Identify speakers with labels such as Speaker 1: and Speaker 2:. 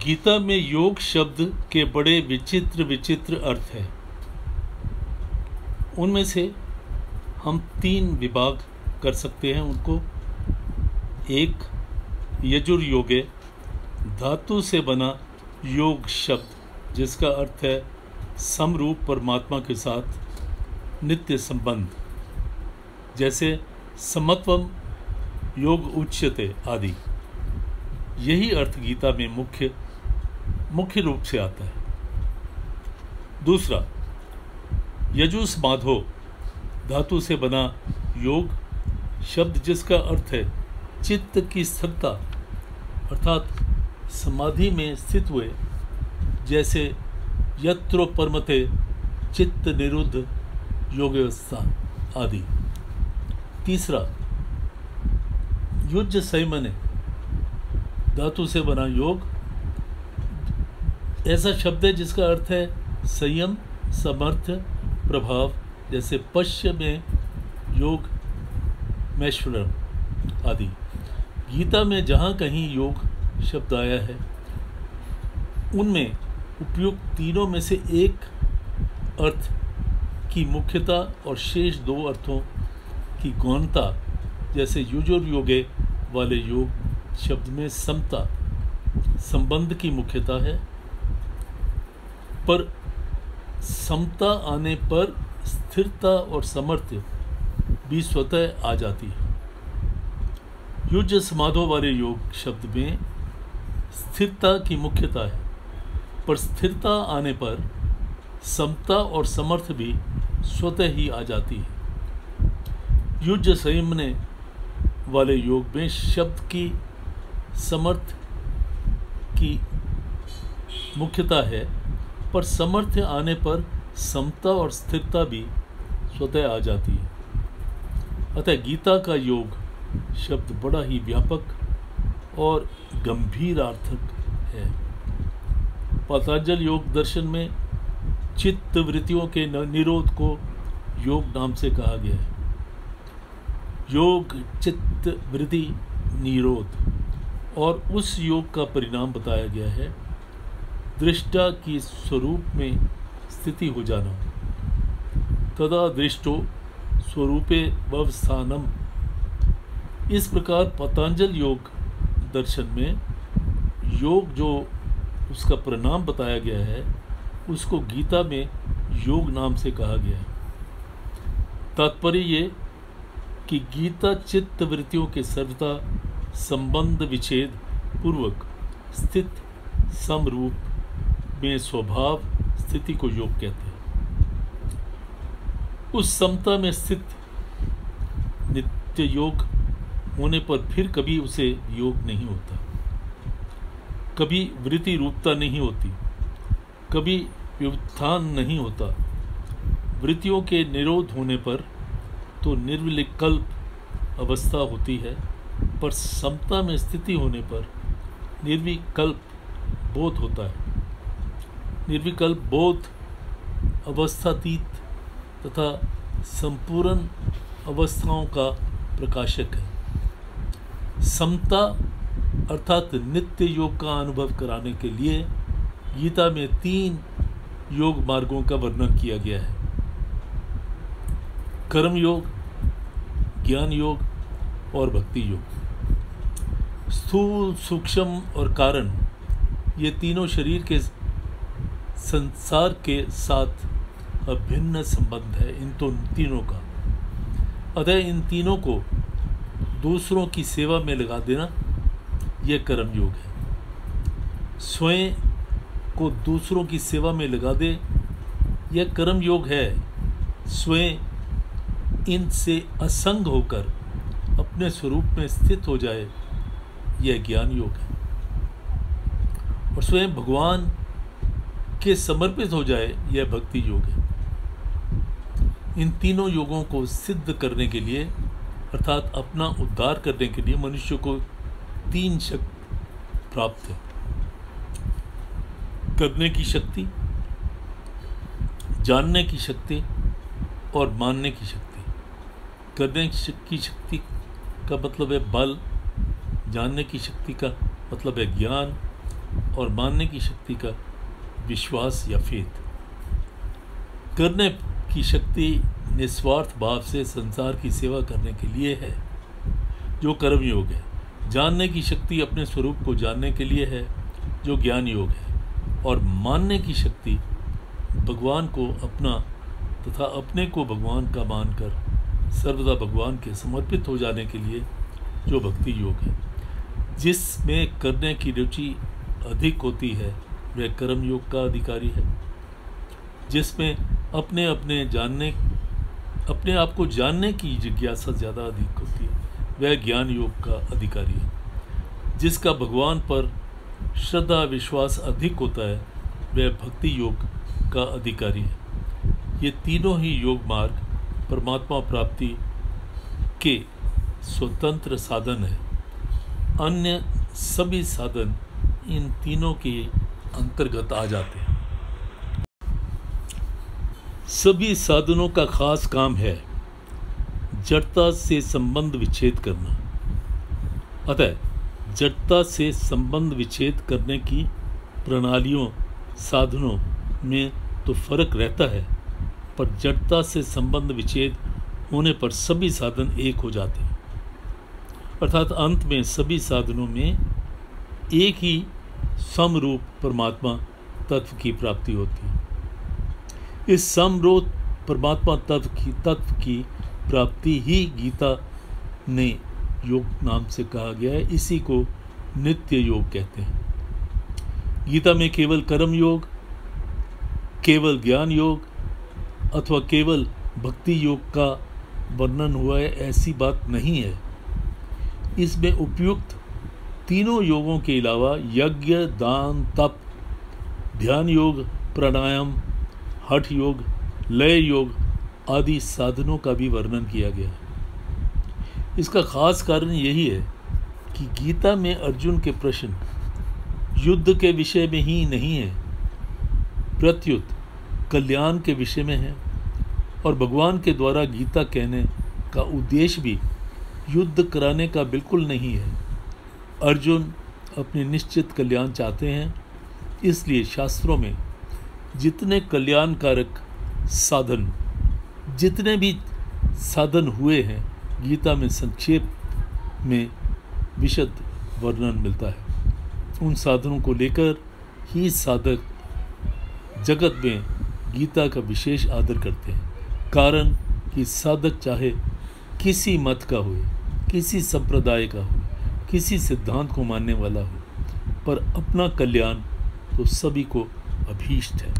Speaker 1: गीता में योग शब्द के बड़े विचित्र विचित्र अर्थ हैं। उनमें से हम 3 विभाग कर सकते हैं उनको। एक, यजुर्योगे, धातु से बना योग शब्द जिसका अर्थ है समरूप परमात्मा के साथ नित्य संबंध, जैसे समत्वम योग उच्यते आदि। यही अर्थ गीता में मुख्य रूप से आता है। दूसरा, यजुस्माधो, धातु से बना योग शब्द जिसका अर्थ है चित्त की स्थिरता, अर्थात समाधि में स्थित हुए, जैसे यत्रो परमते चित्त निरुद्ध योगवस्था आदि। तीसरा, युज्य संयमने, धातु से बना योग ऐसा शब्द है जिसका अर्थ है संयम, सामर्थ्य, प्रभाव, जैसे पश्य में योग मैश्वरम आदि। गीता में जहाँ कहीं योग शब्द आया है उनमें उपयुक्त तीनों में से एक अर्थ की मुख्यता और शेष 2 अर्थों की गौणता, जैसे युजुर्योगे वाले योग शब्द में समता, संबंध की मुख्यता है, पर समता आने पर स्थिरता और सामर्थ्य भी स्वतः आ जाती है। युज्य समाधो वाले योग शब्द में स्थिरता की मुख्यता है, पर स्थिरता आने पर समता और सामर्थ्य भी स्वतः ही आ जाती है। युज्य संयमने वाले योग में शब्द की समर्थ की मुख्यता है, पर समर्थ्य आने पर समता और स्थिरता भी स्वतः आ जाती है। अतः गीता का योग शब्द बड़ा ही व्यापक और गंभीरार्थक है। पतंजलि योग दर्शन में चित्त वृत्तियों के निरोध को योग नाम से कहा गया है। योग चित्त वृत्ति निरोध, और उस योग का परिणाम बताया गया है दृष्टा की स्वरूप में स्थिति हो जाना। तदा दृष्टो स्वरूपे वस्थानम। इस प्रकार पतंजलि योग दर्शन में योग जो उसका परिणाम बताया गया है उसको गीता में योग नाम से कहा गया है। तात्पर्य ये कि गीता चित्त वृत्तियों के सर्वथा संबंध विच्छेद पूर्वक स्थित समरूप में स्वभाव स्थिति को योग कहते हैं। उस समता में स्थित नित्य योग होने पर फिर कभी उसे योग नहीं होता, कभी वृत्ति रूपता नहीं होती, कभी व्युत्थान नहीं होता। वृत्तियों के निरोध होने पर तो निर्विकल्प अवस्था होती है, पर समता में स्थिति होने पर निर्विकल्प बोध होता है। निर्विकल्प बोध अवस्थातीत तथा संपूर्ण अवस्थाओं का प्रकाशक है। समता अर्थात नित्य योग का अनुभव कराने के लिए गीता में 3 योग मार्गों का वर्णन किया गया है। कर्म योग, ज्ञान योग और भक्ति योग। स्थूल, सूक्ष्म और कारण, ये तीनों शरीर के संसार के साथ अभिन्न संबंध है इन तीनों का। अतः इन तीनों को दूसरों की सेवा में लगा देना यह कर्म योग है। स्वयं को दूसरों की सेवा में लगा दे यह कर्म योग है। स्वयं इनसे असंग होकर अपने स्वरूप में स्थित हो जाए यह ज्ञान योग है। और स्वयं भगवान के समर्पित हो जाए यह भक्ति योग है। इन तीनों योगों को सिद्ध करने के लिए अर्थात अपना उद्धार करने के लिए मनुष्य को 3 शक्ति प्राप्त है। करने की शक्ति, जानने की शक्ति और मानने की शक्ति। करने की शक्ति का मतलब है बल, जानने की शक्ति का मतलब है ज्ञान और मानने की शक्ति का विश्वास या फेथ। करने की शक्ति निस्वार्थ भाव से संसार की सेवा करने के लिए है, जो कर्म योग है। जानने की शक्ति अपने स्वरूप को जानने के लिए है, जो ज्ञान योग है। और मानने की शक्ति भगवान को अपना तथा अपने को भगवान का मानकर सर्वदा भगवान के समर्पित हो जाने के लिए, जो भक्ति योग है। जिसमें करने की रुचि अधिक होती है वह कर्म योग का अधिकारी है। जिसमें अपने आप को जानने की जिज्ञासा ज़्यादा अधिक होती है वह ज्ञान योग का अधिकारी है। जिसका भगवान पर श्रद्धा विश्वास अधिक होता है वह भक्ति योग का अधिकारी है। ये तीनों ही योग मार्ग परमात्मा प्राप्ति के स्वतंत्र साधन है। अन्य सभी साधन इन तीनों के अंतर्गत आ जाते हैं। सभी साधनों का खास काम है जड़ता से संबंध विच्छेद करना। अतः जड़ता से संबंध विच्छेद करने की प्रणालियों साधनों में तो फर्क रहता है, पर जड़ता से संबंध विच्छेद होने पर सभी साधन एक हो जाते हैं। अर्थात अंत में सभी साधनों में एक ही समरूप परमात्मा तत्व की प्राप्ति होती है। इस समरूप परमात्मा तत्व की प्राप्ति ही गीता ने योग नाम से कहा गया है। इसी को नित्य योग कहते हैं। गीता में केवल कर्म योग, केवल ज्ञान योग अथवा केवल भक्ति योग का वर्णन हुआ है, ऐसी बात नहीं है। इसमें उपयुक्त तीनों योगों के अलावा यज्ञ, दान, तप, ध्यान योग, प्राणायाम, हठ योग, लय योग आदि साधनों का भी वर्णन किया गया है। इसका खास कारण यही है कि गीता में अर्जुन के प्रश्न युद्ध के विषय में ही नहीं है, प्रत्युत कल्याण के विषय में है। और भगवान के द्वारा गीता कहने का उद्देश्य भी युद्ध कराने का बिल्कुल नहीं है। अर्जुन अपने निश्चित कल्याण चाहते हैं, इसलिए शास्त्रों में जितने कल्याणकारक साधन, जितने भी साधन हुए हैं, गीता में संक्षेप में विशद वर्णन मिलता है। उन साधनों को लेकर ही साधक जगत में गीता का विशेष आदर करते हैं। कारण कि साधक चाहे किसी मत का हो, किसी संप्रदाय का हो, किसी सिद्धांत को मानने वाला हो, पर अपना कल्याण तो सभी को अभीष्ट है।